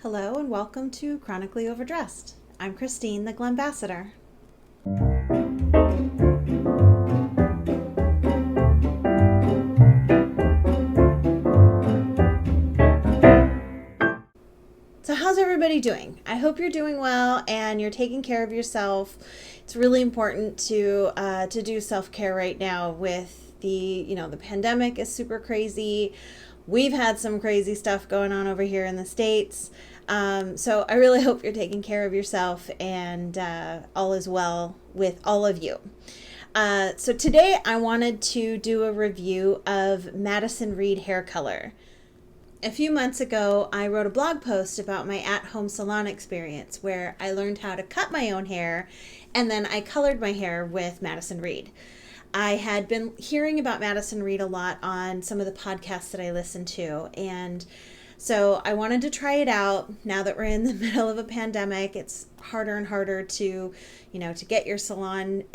Hello and welcome to Chronically Overdressed. I'm Christine, the Glambassador. So how's everybody doing? I hope you're doing well and you're taking care of yourself. It's really important to do self-care right now with the pandemic is super crazy. We've had some crazy stuff going on over here in the States. So I really hope you're taking care of yourself and all is well with all of you. So today I wanted to do a review of Madison Reed hair color. A few months ago, I wrote a blog post about my at-home salon experience where I learned how to cut my own hair and then I colored my hair with Madison Reed. I had been hearing about Madison Reed a lot on some of the podcasts that I listened to, and so I wanted to try it out. Now that we're in the middle of a pandemic, it's harder and harder to get your salon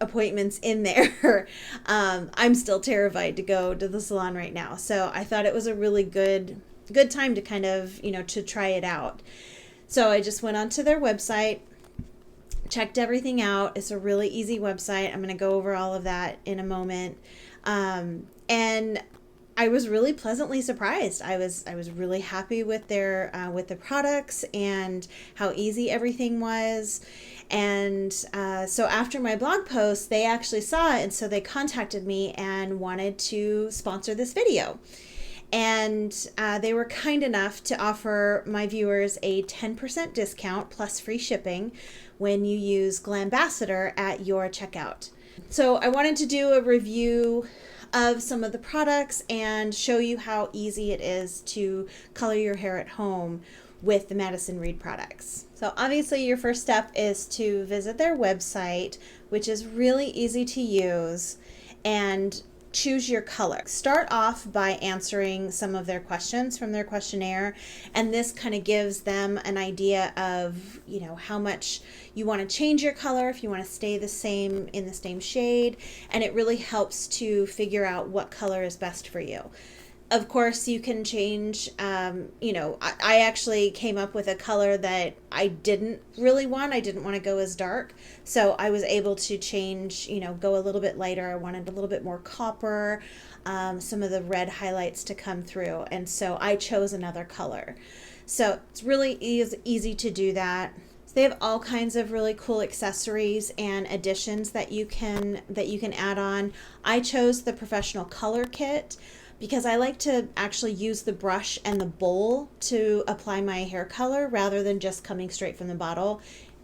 appointments in there. I'm still terrified to go to the salon right now. So I thought it was a really good time to kind of, to try it out. So I just went onto their website, checked everything out. It's a really easy website. I'm going to go over all of that in a moment. And I was really pleasantly surprised. I was really happy with with the products and how easy everything was. And so after my blog post, they actually saw it, and so they contacted me and wanted to sponsor this video. And they were kind enough to offer my viewers a 10% discount plus free shipping when you use Glambassador at your checkout. So I wanted to do a review of some of the products and show you how easy it is to color your hair at home with the Madison Reed products. So obviously your first step is to visit their website, which is really easy to use, and choose your color. Start off by answering some of their questions from their questionnaire, and this kind of gives them an idea of, how much you want to change your color, if you want to stay the same in the same shade, and it really helps to figure out what color is best for you. Of course, you can change, I actually came up with a color that I didn't really want. I didn't want to go as dark. So I was able to change, go a little bit lighter. I wanted a little bit more copper, some of the red highlights to come through. And so I chose another color. So it's really easy to do that. So they have all kinds of really cool accessories and additions that you can add on. I chose the professional color kit because I like to actually use the brush and the bowl to apply my hair color rather than just coming straight from the bottle.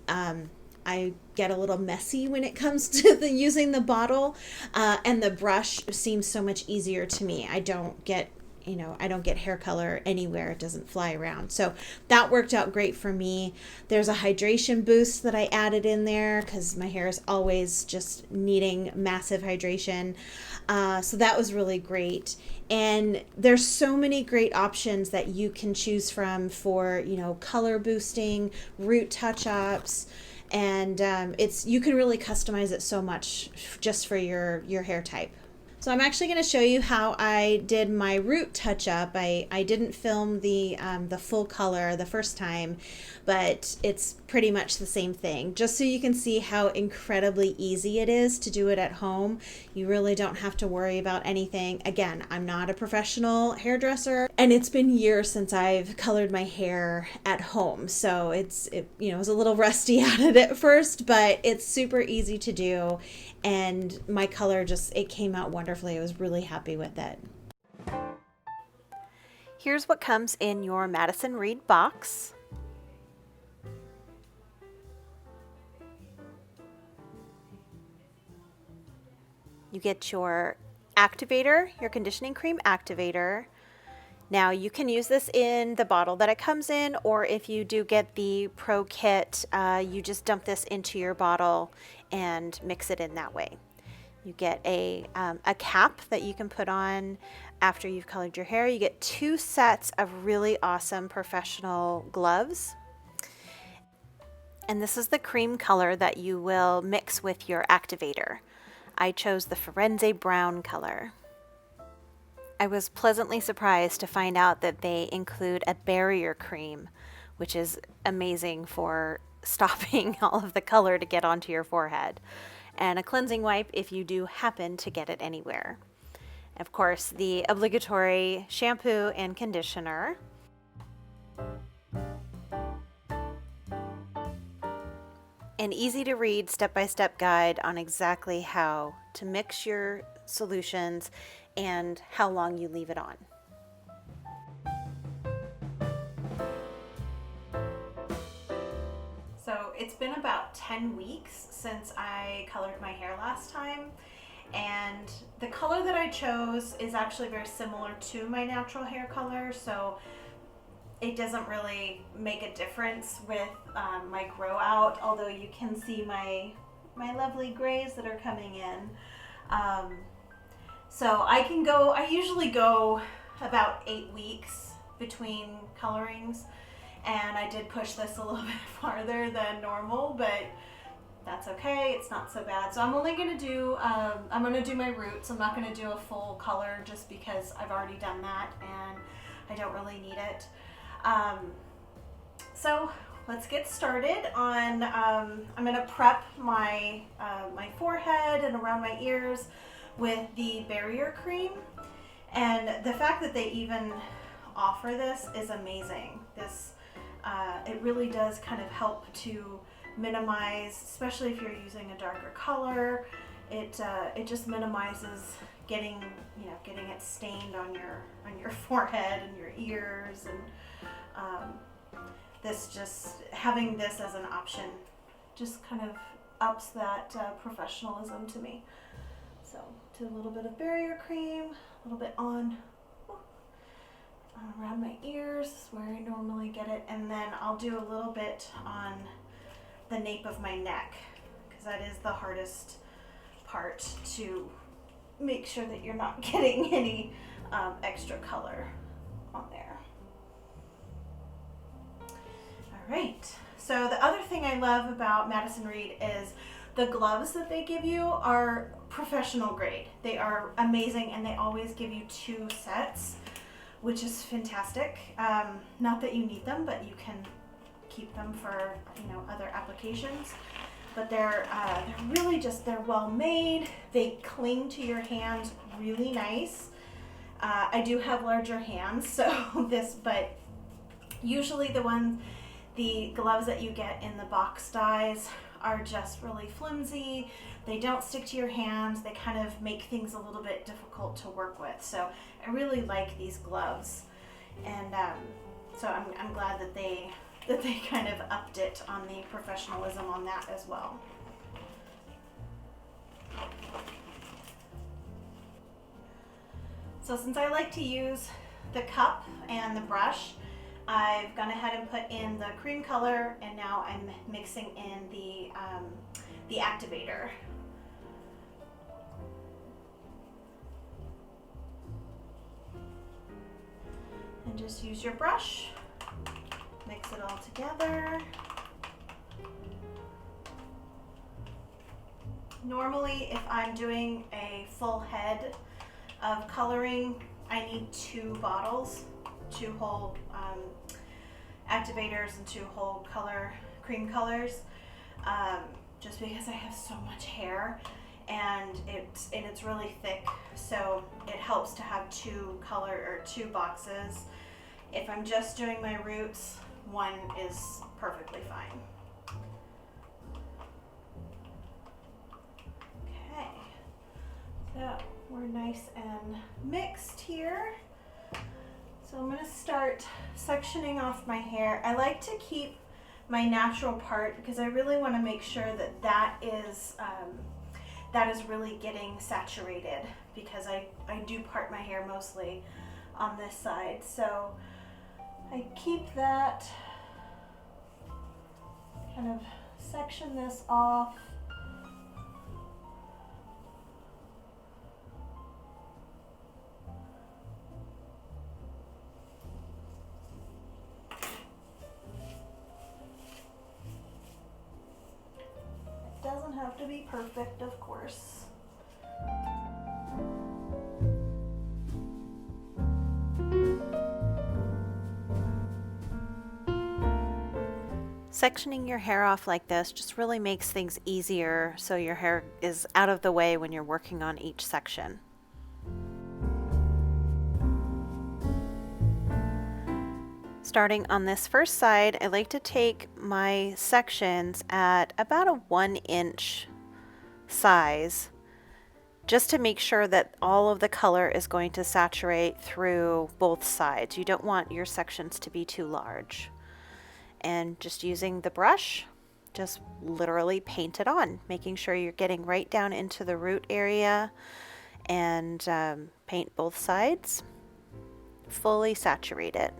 I get a little messy when it comes to using the bottle, and the brush seems so much easier to me. I don't get hair color anywhere. It doesn't fly around. So that worked out great for me. There's a hydration boost that I added in there because my hair is always just needing massive hydration. So that was really great. And there's so many great options that you can choose from for, color boosting, root touch-ups, and you can really customize it so much just for your hair type. So I'm actually going to show you how I did my root touch-up. I didn't film the full color the first time, but it's pretty much the same thing. Just so you can see how incredibly easy it is to do it at home. You really don't have to worry about anything. Again, I'm not a professional hairdresser, and it's been years since I've colored my hair at home. So it was a little rusty at it at first, but it's super easy to do. And my color it came out wonderfully. I was really happy with it. Here's what comes in your Madison Reed box. You get your activator, your conditioning cream activator. Now you can use this in the bottle that it comes in, or if you do get the Pro Kit, you just dump this into your bottle and mix it in that way. You get a cap that you can put on after you've colored your hair. You get 2 sets of really awesome professional gloves. And this is the cream color that you will mix with your activator. I chose the Firenze brown color. I was pleasantly surprised to find out that they include a barrier cream, which is amazing for stopping all of the color to get onto your forehead, and a cleansing wipe if you do happen to get it anywhere. Of course, the obligatory shampoo and conditioner. An easy to read step-by-step guide on exactly how to mix your solutions and how long you leave it on. So it's been about 10 weeks since I colored my hair last time, and the color that I chose is actually very similar to my natural hair color, so it doesn't really make a difference with my grow out, although you can see my lovely grays that are coming in. So I usually go about 8 weeks between colorings, and I did push this a little bit farther than normal, but that's okay, it's not so bad. So I'm only gonna do, I'm gonna do my roots. I'm not gonna do a full color just because I've already done that and I don't really need it. So let's get started on, I'm gonna prep my, my forehead and around my ears with the barrier cream. And the fact that they even offer this is amazing. This, it really does kind of help to minimize, especially if you're using a darker color, it just minimizes getting it stained on your forehead and your ears, and this just having this as an option just kind of ups that professionalism to me. So do a little bit of barrier cream, a little bit on around my ears, this is where I normally get it, and then I'll do a little bit on the nape of my neck, because that is the hardest part, to make sure that you're not getting any extra color on there. All right, so the other thing I love about Madison Reed is the gloves that they give you are professional grade. They are amazing, and they always give you 2 sets, which is fantastic. Not that you need them, but you can keep them for other applications. But they're really just, they're well made. They cling to your hands really nice. I do have larger hands, so but usually the gloves that you get in the box dyes are just really flimsy. They don't stick to your hands. They kind of make things a little bit difficult to work with. So I really like these gloves, and so I'm glad that they kind of upped it on the professionalism on that as well. So since I like to use the cup and the brush, I've gone ahead and put in the cream color, and now I'm mixing in the activator. And just use your brush, mix it all together. Normally, if I'm doing a full head of coloring, I need 2 bottles, 2 whole activators and 2 whole cream colors, just because I have so much hair, and it's really thick, so it helps to have 2 boxes. If I'm just doing my roots, 1 is perfectly fine. Okay, so we're nice and mixed here. So I'm going to start sectioning off my hair. I like to keep my natural part because I really want to make sure that that is really getting saturated, because I do part my hair mostly on this side. So I keep that, kind of section this off. Doesn't have to be perfect, of course. Sectioning your hair off like this just really makes things easier so your hair is out of the way when you're working on each section. Starting on this first side, I like to take my sections at about a 1-inch size just to make sure that all of the color is going to saturate through both sides. You don't want your sections to be too large. And just using the brush, just literally paint it on, making sure you're getting right down into the root area and paint both sides, fully saturate it.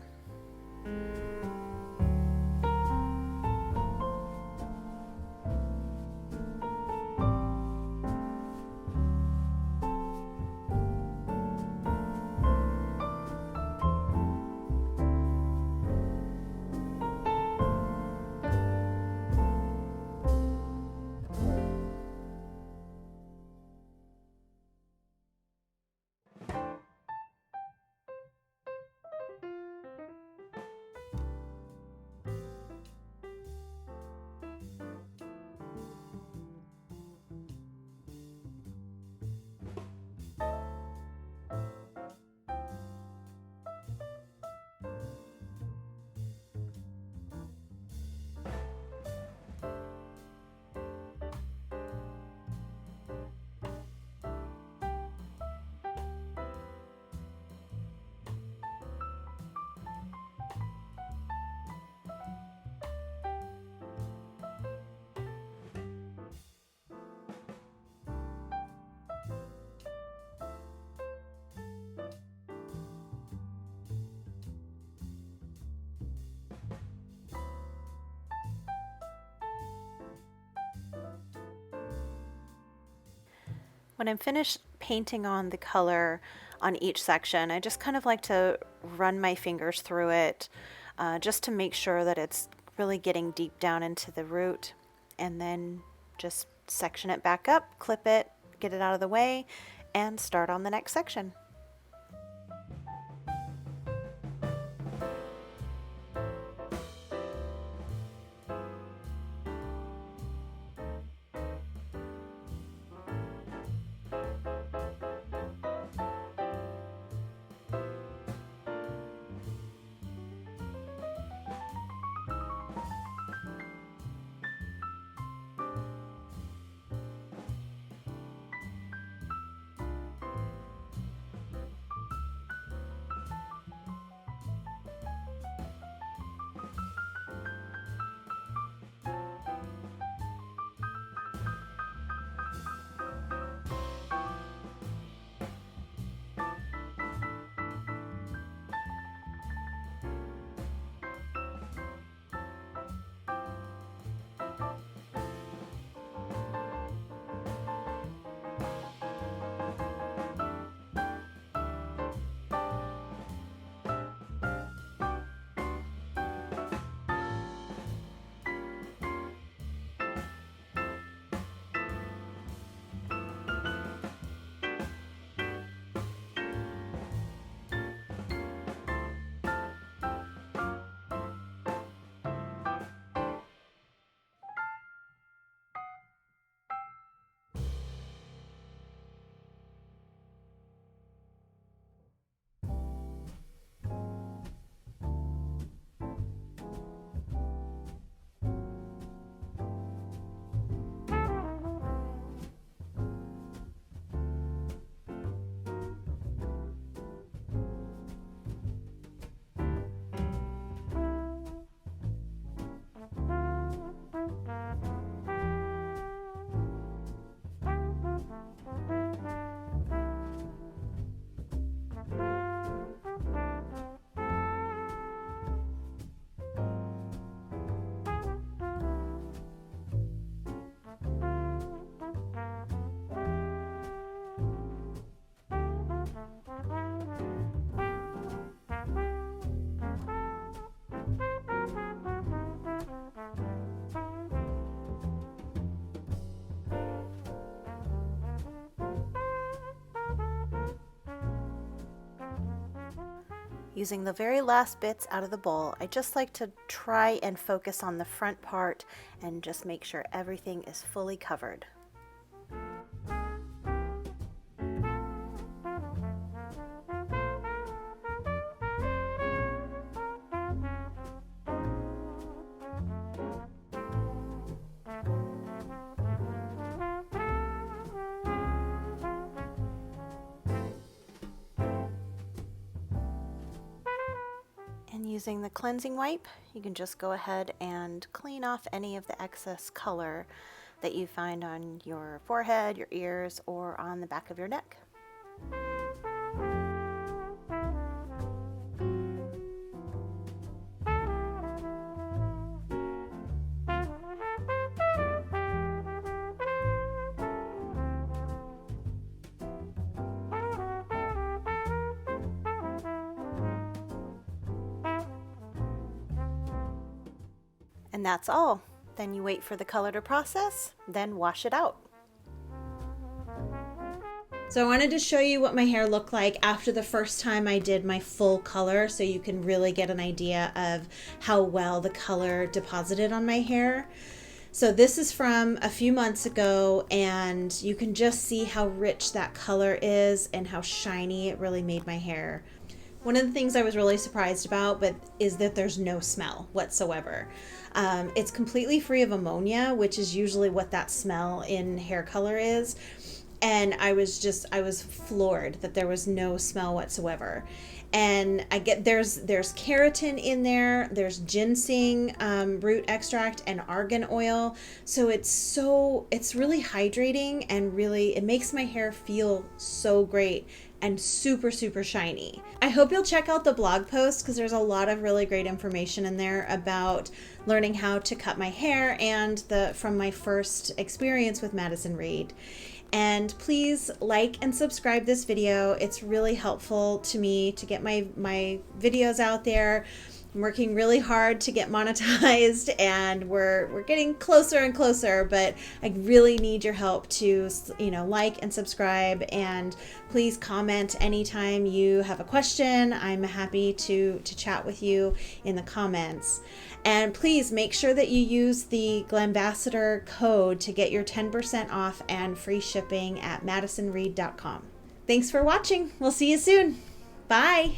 When I'm finished painting on the color on each section, I just kind of like to run my fingers through it just to make sure that it's really getting deep down into the root, and then just section it back up, clip it, get it out of the way, and start on the next section. Using the very last bits out of the bowl, I just like to try and focus on the front part and just make sure everything is fully covered. And using the cleansing wipe, you can just go ahead and clean off any of the excess color that you find on your forehead, your ears, or on the back of your neck. And that's all. Then you wait for the color to process, then wash it out. So I wanted to show you what my hair looked like after the first time I did my full color, so you can really get an idea of how well the color deposited on my hair. So this is from a few months ago, and you can just see how rich that color is and how shiny it really made my hair. One of the things I was really surprised about is that there's no smell whatsoever. It's completely free of ammonia, which is usually what that smell in hair color is. And I was floored that there was no smell whatsoever. And there's keratin in there, there's ginseng root extract and argan oil. So it's really hydrating, and really it makes my hair feel so great and super, super shiny. I hope you'll check out the blog post, because there's a lot of really great information in there about learning how to cut my hair and from my first experience with Madison Reed. And please like and subscribe this video. It's really helpful to me to get my videos out there. I'm working really hard to get monetized, and we're getting closer and closer, but I really need your help to, like and subscribe, and please comment anytime you have a question. I'm happy to chat with you in the comments. And please make sure that you use the Glambassador code to get your 10% off and free shipping at madisonreed.com. Thanks for watching. We'll see you soon. Bye.